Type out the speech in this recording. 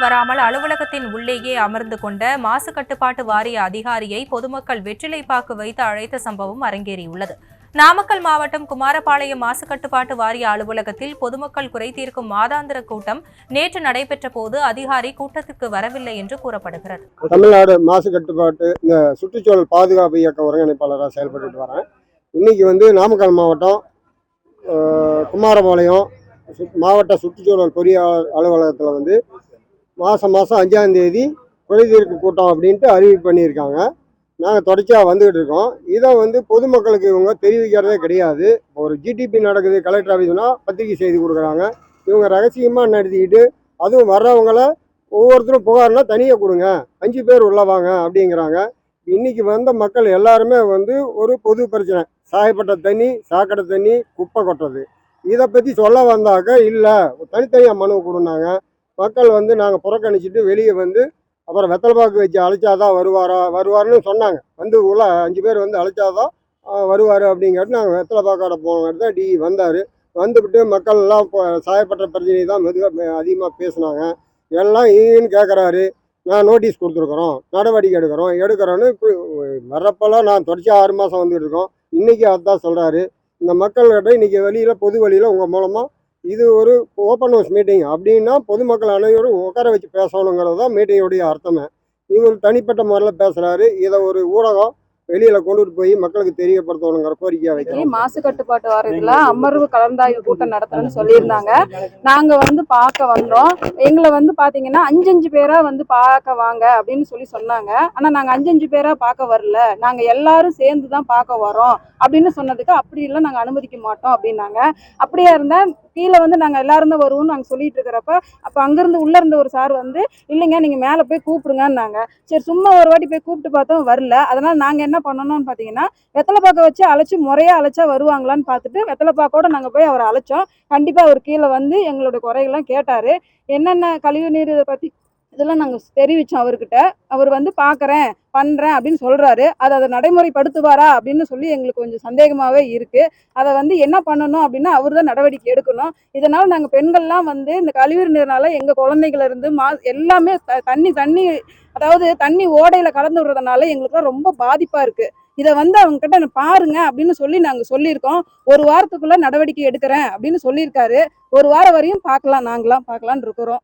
வராமல் அலுவலகத்தின் உள்ளேயே அமர்ந்து கொண்ட மாசு கட்டுப்பாட்டு வாரிய அதிகாரியை பொதுமக்கள் வெற்றிலைப்பாக்கு வைத்து அழைத்த சம்பவம் அரங்கேறியுள்ளது. நாமக்கல் மாவட்டம் குமாரபாளையம் மாசு கட்டுப்பாட்டு வாரிய அலுவலகத்தில் பொதுமக்கள் குறை தீர்க்கும் மாதாந்திர கூட்டம் நேற்று நடைபெற்ற போது அதிகாரி கூட்டத்திற்கு வரவில்லை என்று கூறப்படுகிறது. தமிழ்நாடு மாசு கட்டுப்பாட்டு இந்த சுற்றுச்சூழல் பாதுகாப்பு இயக்க ஒருங்கிணைப்பாளராக செயல்பட்டு வரேன். இன்னைக்கு நாமக்கல் மாவட்டம் குமாரபாளையம் மாவட்ட சுற்றுச்சூழல் பொறியாளர் அலுவலகத்தில் மாதம் 5ஆம் தேதி குறைதீர்ப்பு கூட்டம் அப்படின்ட்டு அறிவிப்பு பண்ணியிருக்காங்க. நாங்கள் தொடர்ச்சியாக வந்துக்கிட்டு இருக்கோம். இதை பொதுமக்களுக்கு இவங்க தெரிவிக்கிறதே கிடையாது. ஒரு ஜிடிபி நடக்குது கலெக்டர் ஆஃபீஸ்னா பத்திரிகை செய்தி கொடுக்குறாங்க. இவங்க ரகசியமாக நடத்திக்கிட்டு அதுவும் வர்றவங்கள ஒவ்வொருத்தரும் புகார்னா தனியாக கொடுங்க, 5 பேர் உள்ளவாங்க அப்படிங்கிறாங்க. இன்னைக்கு வந்த மக்கள் எல்லாருமே ஒரு பொது பிரச்சனை, சாயப்பட்ட தண்ணி, சாக்கடை தண்ணி, குப்பை கொட்டுறது, இதை பற்றி சொல்ல வந்தாக்க இல்லை தனித்தனியாக மனு கொடுனாங்க. மக்கள் நாங்கள் புறக்கணிச்சிட்டு வெளியே அப்புறம் வெத்தலைப்பாக்கு வச்சு அழைச்சாதான் வருவாருன்னு சொன்னாங்க. உள்ள 5 பேர் அழைச்சாதான் வருவார் அப்படிங்கிறது நாங்கள் வெத்தலைப்பாக்காட போனங்கிறது தான் வந்தார். வந்துவிட்டு மக்கள்லாம் சாயப்பட்ட பிரச்சனை தான் அதிகமாக பேசினாங்க. எல்லாம் ஈன்னு கேட்குறாரு. நான் நோட்டீஸ் கொடுத்துருக்குறோம், நடவடிக்கை எடுக்கிறோன்னு வர்றப்பெல்லாம் நான் தொடர்ச்சியாக 6 மாதம் வந்துட்டு இருக்கோம். இன்றைக்கி அதுதான் சொல்கிறாரு. இந்த மக்கள்கிட்ட இன்றைக்கி வெளியில் பொது வழியில் உங்கள் மூலமாக இது ஒரு ஓப்பன் ஹவுஸ் மீட்டிங் அப்படின்னா பொதுமக்கள் அனைவரும் உட்கார வச்சு பேசணுங்கிறது தான் மீட்டிங்குடைய அர்த்தமே. இவர் தனிப்பட்ட முறையில் பேசுகிறாரு. இதை ஒரு ஊடகம் வெளியில கொண்டுட்டு போய் மக்களுக்கு தெரியப்படுத்தணுங்கிற கோரிக்கையா வைக்கிறோம். மாசு கட்டுப்பாட்டு வாரத்துல அமர்வு கலந்தாய்வு கூட்டம் நடத்துறேன்னு சொல்லியிருந்தாங்க. நாங்க பார்க்க வந்தோம். எங்களை பாத்தீங்கன்னா 5 பேரா பார்க்க வாங்க அப்படின்னு சொன்னாங்க. ஆனா நாங்க 5 பேரா பார்க்க வரல, நாங்க எல்லாரும் சேர்ந்துதான் பார்க்க வரோம் அப்படின்னு சொன்னதுக்கு அப்படி இல்லை, நாங்க அனுமதிக்க மாட்டோம் அப்படின்னாங்க. அப்படியா இருந்தா கீழே நாங்க எல்லாரும் தான் வருவோம்னு நாங்க சொல்லிட்டு இருக்கிறப்ப அப்ப அங்கிருந்து உள்ள இருந்த ஒரு சார் இல்லைங்க நீங்க மேல போய் கூப்பிடுங்கன்னாங்க. சரி சும்மா ஒரு வாட்டி போய் கூப்பிட்டு பார்த்தோம், வரல. அதனால நாங்க என்ன பண்ணணும்னு பாத்தீங்கன்னா வெத்தலைப்பாக்க வச்சு அழைச்சு முறையா அழைச்சா வருவாங்களான்னு பார்த்துட்டு வெத்தலைப்பாக்கோட நாங்க போய் அவரை அழைச்சோம். கண்டிப்பா அவர் கீழே எங்களோட குறைகள்லாம் கேட்டாரு. என்னென்ன கழிவு நீர் இதை பத்தி இதெல்லாம் நாங்க தெரிவிச்சோம் அவர்கிட்ட. அவர் பாக்குறேன் பண்றேன் அப்படின்னு சொல்றாரு. அதை நடைமுறைப்படுத்துவாரா அப்படின்னு சொல்லி எங்களுக்கு கொஞ்சம் சந்தேகமாவே இருக்கு. அதை என்ன பண்ணணும் அப்படின்னா அவர் தான் நடவடிக்கை எடுக்கணும். இதனால நாங்க பெண்கள்லாம் இந்த கழிவு நீர்னால எங்க குழந்தைகள் இருந்து எல்லாமே தண்ணி அதாவது தண்ணி ஓடையில கலந்து விடுறதுனால எங்களுக்கு ரொம்ப பாதிப்பா இருக்கு. இதை அவங்க கிட்ட பாருங்க அப்படின்னு சொல்லி நாங்க சொல்லியிருக்கோம். ஒரு வாரத்துக்குள்ள நடவடிக்கை எடுக்கிறேன் அப்படின்னு சொல்லியிருக்காரு. ஒரு வாரம் வரையும் நாங்களாம் பார்க்கலான்னு இருக்கிறோம்.